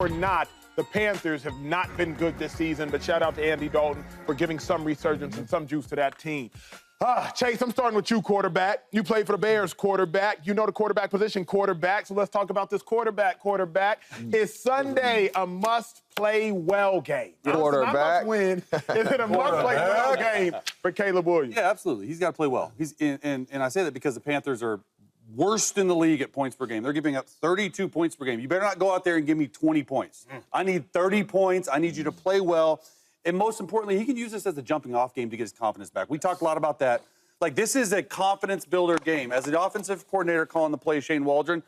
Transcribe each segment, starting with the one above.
or not, the Panthers have not been good this season, but shout out to Andy Dalton for giving some resurgence and some juice to that team. Chase, I'm starting with you, quarterback. You played for the Bears, quarterback. You know the quarterback position, quarterback. So let's talk about this quarterback. Is Sunday a must-play-well game? Quarterback. Not must-win. Is it a must-play-well game for Caleb Williams? Yeah, absolutely. He's got to play well. And I say that because the Panthers are worst in the league at points per game. They're giving up 32 points per game. You better not go out there and give me 20 points. I need 30 points. I need you to play well. And most importantly, he can use this as a jumping-off game to get his confidence back. We talked a lot about that. Like, this is a confidence-builder game. As the offensive coordinator calling the play, Shane Waldron,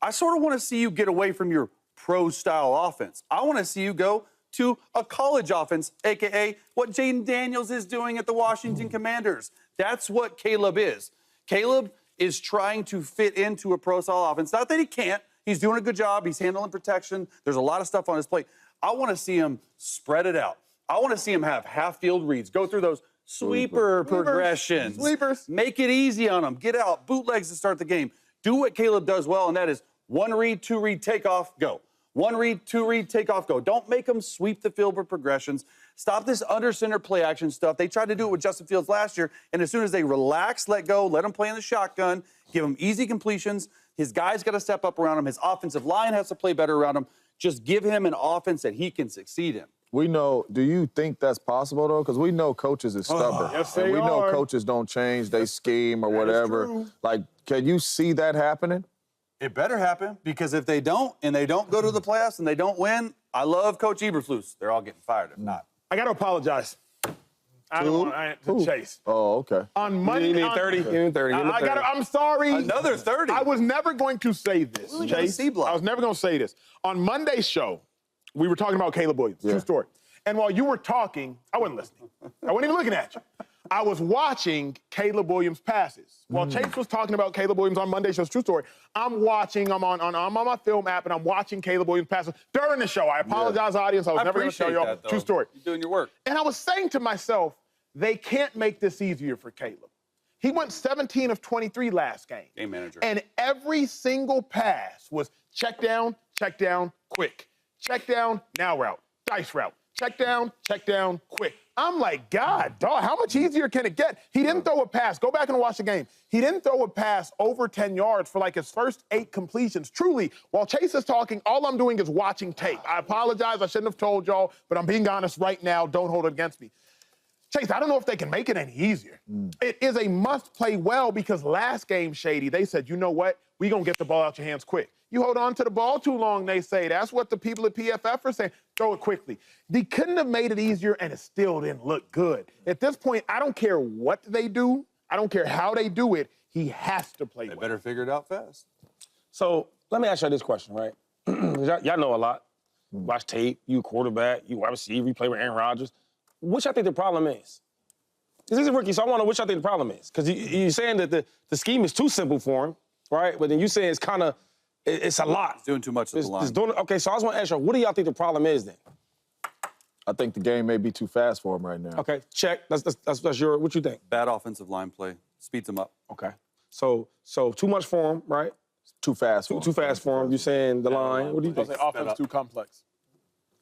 I sort of want to see you get away from your pro-style offense. I want to see you go to a college offense, a.k.a. what Jaden Daniels is doing at the Washington Commanders. That's what Caleb is. Caleb is trying to fit into a pro-style offense. Not that he can't. He's doing a good job. He's handling protection. There's a lot of stuff on his plate. I want to see him spread it out. I want to see him have half-field reads, go through those sweeper progressions. Sleepers. Make it easy on him. Get out. Bootlegs to start the game. Do what Caleb does well, and that is one read, two read, take off, go. One read, two read, take off, go. Don't make them sweep the field with progressions. Stop this under-center play action stuff. They tried to do it with Justin Fields last year, and as soon as they relax, let go, let him play in the shotgun, give him easy completions, his guys got to step up around him. His offensive line has to play better around him. Just give him an offense that he can succeed in. We know, do you think that's possible, though? Because we know coaches is stubborn. Yes, they and we know are. coaches don't change, they scheme or whatever. true. Like, can you see that happening? It better happen, because if they don't, and they don't go to the playoffs, and they don't win, I love Coach Eberflus. They're all getting fired if not. I got to apologize. To Chase. Oh, okay. On Monday, You need 30. You need 30. I'm sorry. Another 30. I was never going to say this, only got a Chase. C block. I was never going to say this. On Monday's show, we were talking about Caleb Williams. True story. And while you were talking, I wasn't listening. I wasn't even looking at you. I was watching Caleb Williams' passes. While Chase was talking about Caleb Williams on Monday's show, true story, I'm on my film app, and I'm watching Caleb Williams' passes during the show. I apologize, audience. I was never going to tell y'all. True story. You're doing your work. And I was saying to myself, they can't make this easier for Caleb. He went 17 of 23 last game. Game manager. And every single pass was check down, quick. Check down, now route, dice route. Check down, quick. I'm like, God, dog, how much easier can it get? He didn't throw a pass. Go back and watch the game. He didn't throw a pass over 10 yards for like his first 8 completions. Truly, while Chase is talking, all I'm doing is watching tape. I apologize. I shouldn't have told y'all, but I'm being honest right now. Don't hold it against me. Chase, I don't know if they can make it any easier. It is a must play well, because last game, Shady, they said, you know what? We going to get the ball out your hands quick. You hold on to the ball too long, they say. That's what the people at PFF are saying. Throw it quickly. They couldn't have made it easier, and it still didn't look good. At this point, I don't care what they do. I don't care how they do it. He has to play well. They better figure it out fast. So let me ask you this question, right? Y'all know a lot. Watch tape, you quarterback, you wide receiver, you play with Aaron Rodgers. Which I think the problem is? This is a rookie, so I want to know which I think the problem is. Because you're saying that the scheme is too simple for him, right? But then you say it's a lot. It's doing too much at the line. Okay, so I just want to ask you, what do y'all think the problem is then? I think the game may be too fast for him right now. Okay, check. That's your, what you think? Bad offensive line play. Speeds them up. Okay. So too much for him, right? Too fast for him. Too fast for him. You're saying the line. What do you I think? say offense too complex.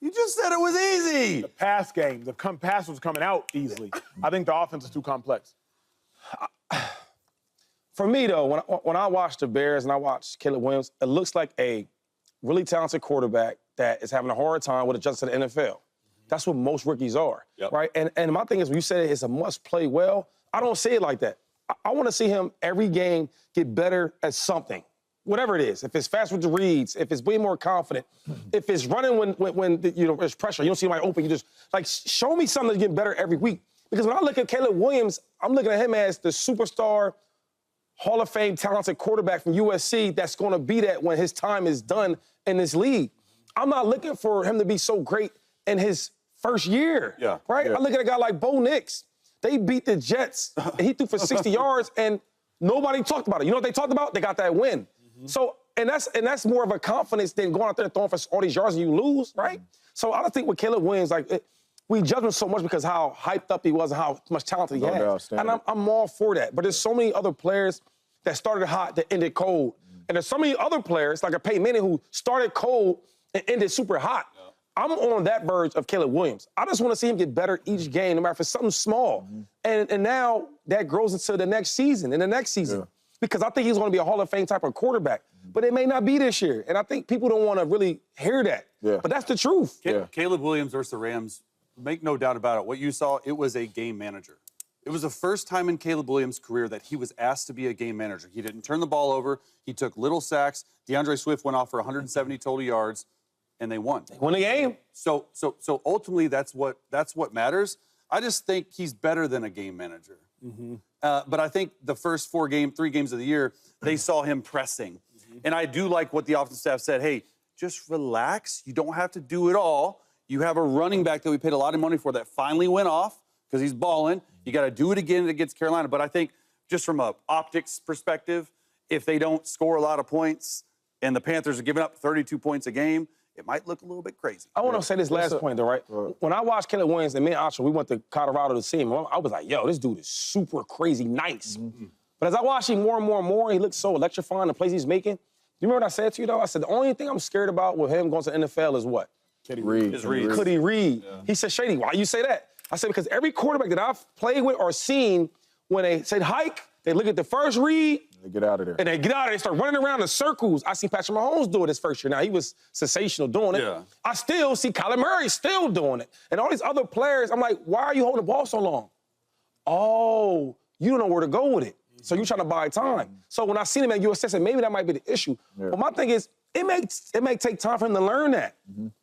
You just said it was easy. The pass game, the pass was coming out easily. I think the offense is too complex. For me, though, when I watch the Bears and I watch Caleb Williams, it looks like a really talented quarterback that is having a hard time with adjusting to the NFL. That's what most rookies are, right? And my thing is, when you say it's a must play well, I don't say it like that. I want to see him every game get better at something, whatever it is. If it's fast with the reads, if it's way more confident, if it's running when there's pressure, you don't see anybody open, you just, like, show me something that's getting better every week. Because when I look at Caleb Williams, I'm looking at him as the superstar, Hall of Fame talented quarterback from USC that's going to be that when his time is done in this league. I'm not looking for him to be so great in his first year, right? I look at a guy like Bo Nix. They beat the Jets, and he threw for 60 yards, and nobody talked about it. You know what they talked about? They got that win. So, and that's more of a confidence than going out there and throwing for all these yards and you lose, right? So I don't think with Caleb Williams, we judge him so much because how hyped up he was and how much talent he had. And I'm all for that. But there's so many other players that started hot that ended cold. And there's so many other players, like a Peyton Manning, who started cold and ended super hot. I'm on that verge of Caleb Williams. I just want to see him get better each game, no matter if it's something small. And now that grows into the next season and the next season. Because I think he's going to be a Hall of Fame type of quarterback. But it may not be this year. And I think people don't want to really hear that. But that's the truth. Caleb Williams versus the Rams, make no doubt about it. What you saw, it was a game manager. It was the first time in Caleb Williams' career that he was asked to be a game manager. He didn't turn the ball over. He took little sacks. DeAndre Swift went off for 170 total yards, and they won. They won the game. So ultimately, that's what matters. I just think he's better than a game manager. But I think the first 3 games of the year, they saw him pressing. And I do like what the offensive staff said. Hey, just relax. You don't have to do it all. You have a running back that we paid a lot of money for that finally went off because he's balling. You got to do it again against Carolina. But I think just from an optics perspective, if they don't score a lot of points and the Panthers are giving up 32 points a game, it might look a little bit crazy. I want to say this last point, though, right? When I watched Caleb Williams and me and Acho, we went to Colorado to see him. I was like, yo, this dude is super crazy nice. But as I watched him more and more and more, he looked so electrifying, the plays he's making. Do you remember what I said to you, though? I said, the only thing I'm scared about with him going to the NFL is what? Could he read? Could he read? He said, Shady, why you say that? I said, because every quarterback that I've played with or seen, when they said hike, they look at the first read. They get out of there. And they get out of there, they start running around in circles. I see Patrick Mahomes do it his first year. Now, he was sensational doing it. I still see Kyler Murray still doing it. And all these other players, I'm like, why are you holding the ball so long? Oh, you don't know where to go with it. So you're trying to buy time. So when I seen him at USS, maybe that might be the issue. But my thing is, it may take time for him to learn that,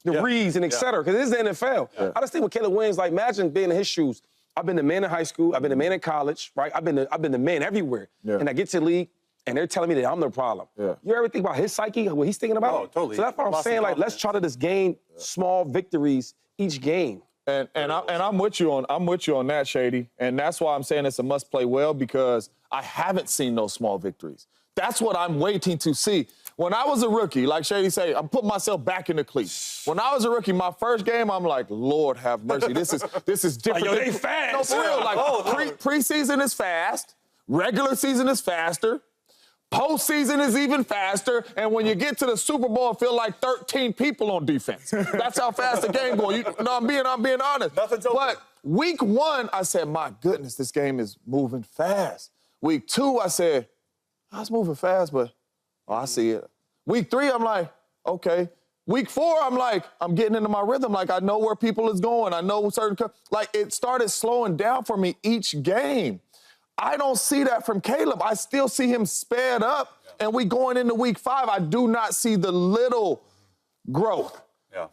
the reads and et cetera, because it is the NFL. I just think with Caleb Williams, like, imagine being in his shoes. I've been the man in high school. I've been the man in college, right? I've been the man everywhere. And I get to the league, and they're telling me that I'm the problem. You ever think about his psyche, what he's thinking about? Oh, totally. So that's what I'm saying. Like, let's try to just gain small victories each game. And I'm with you on that, Shady. And that's why I'm saying it's a must play well, because I haven't seen those small victories. That's what I'm waiting to see. When I was a rookie, like Shady say, I'm putting myself back in the cleats. When I was a rookie, my first game, I'm like, Lord have mercy. This is different. Like, yo, they fast. No, for real. Like, preseason is fast. Regular season is faster. Postseason is even faster. And when you get to the Super Bowl, it feel like 13 people on defense. That's how fast the game goes. I'm being honest. Nothing's open. But week 1, I said, my goodness, this game is moving fast. Week 2, I said, oh, it's moving fast, but I see it. Week 3, I'm like, okay. Week 4, I'm like, I'm getting into my rhythm. Like, I know where people is going. I know certain, like, it started slowing down for me each game. I don't see that from Caleb. I still see him sped up, and we going into week 5. I do not see the little growth.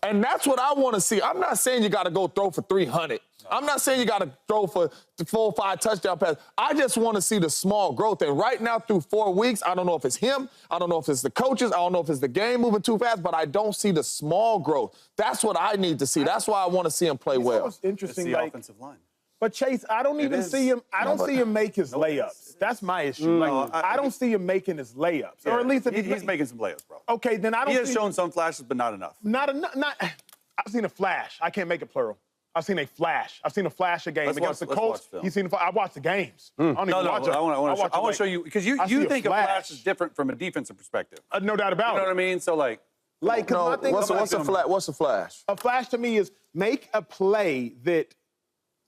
And that's what I want to see. I'm not saying you got to go throw for 300. I'm not saying you got to throw for 4 or 5 touchdown passes. I just want to see the small growth. And right now, through 4 weeks, I don't know if it's him. I don't know if it's the coaches. I don't know if it's the game moving too fast, but I don't see the small growth. That's what I need to see. That's why I want to see him play well. It's interesting, it's the like, offensive line. But Chase, I don't even see him. I don't see him make his layups. That's my issue. I don't see him making his layups, or at least if he's making some layups, bro. Okay, then I don't. He has shown some flashes, but not enough. Not enough. I've seen a flash. I can't make it plural. I've seen a flash. I've seen a flash of games against the Colts. I watched the games. I don't even watch them. I want to show you, because you think a flash is different from a defensive perspective. No doubt about it. You know what I mean? So, like, no, what's a flash? A flash to me is make a play that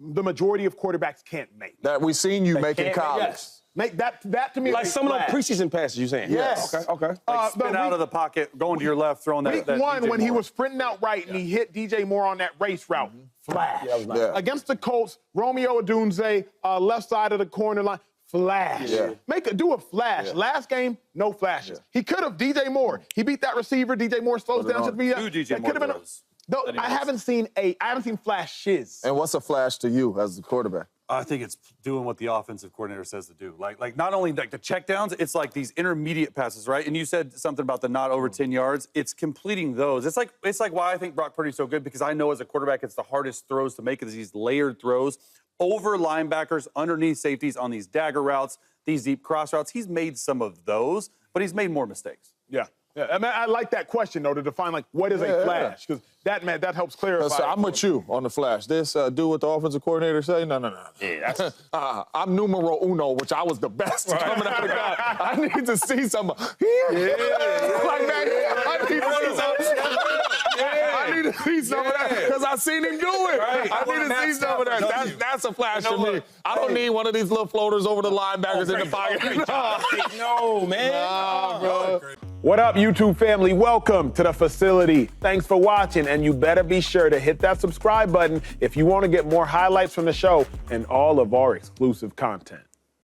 the majority of quarterbacks can't make. That we've seen you make in college. Yes. Make that to me. Like some of the preseason passes you're saying. Yes. Okay. Like spin out of the pocket, going to your left, throwing that. Week 1, when DJ he Moore. was sprinting out right and he hit DJ Moore on that race route. Flash. Against the Colts, Romeo Odunze, left side of the corner line. Flash. Do a flash. Last game, no flashes. He could have. DJ Moore. He beat that receiver. DJ Moore slows down. Should be 2 DJ Moore throws. No, I haven't seen flashes. And what's a flash to you as the quarterback? I think it's doing what the offensive coordinator says to do. Like not only like the checkdowns, it's like these intermediate passes, right? And you said something about the not over 10 yards. It's completing those. It's like why I think Brock Purdy's so good, because I know as a quarterback it's the hardest throws to make, is these layered throws over linebackers, underneath safeties on these dagger routes, these deep cross routes. He's made some of those, but he's made more mistakes. Yeah. I mean, I like that question, though, to define, like, what is a flash? Because that helps clarify. So I'm with you on the flash. This do what the offensive coordinator say? No. Yeah, that's... I'm numero uno, which I was the best coming out of God. I need to see some. Like, man, I need to see some. to see some of that because I seen him do it. Right. I need to see some of that. That's a flash for me. I don't need one of these little floaters over the linebackers in the pocket. No, man. Nah, bro. What up, YouTube family? Welcome to the facility. Thanks for watching, and you better be sure to hit that subscribe button if you want to get more highlights from the show and all of our exclusive content.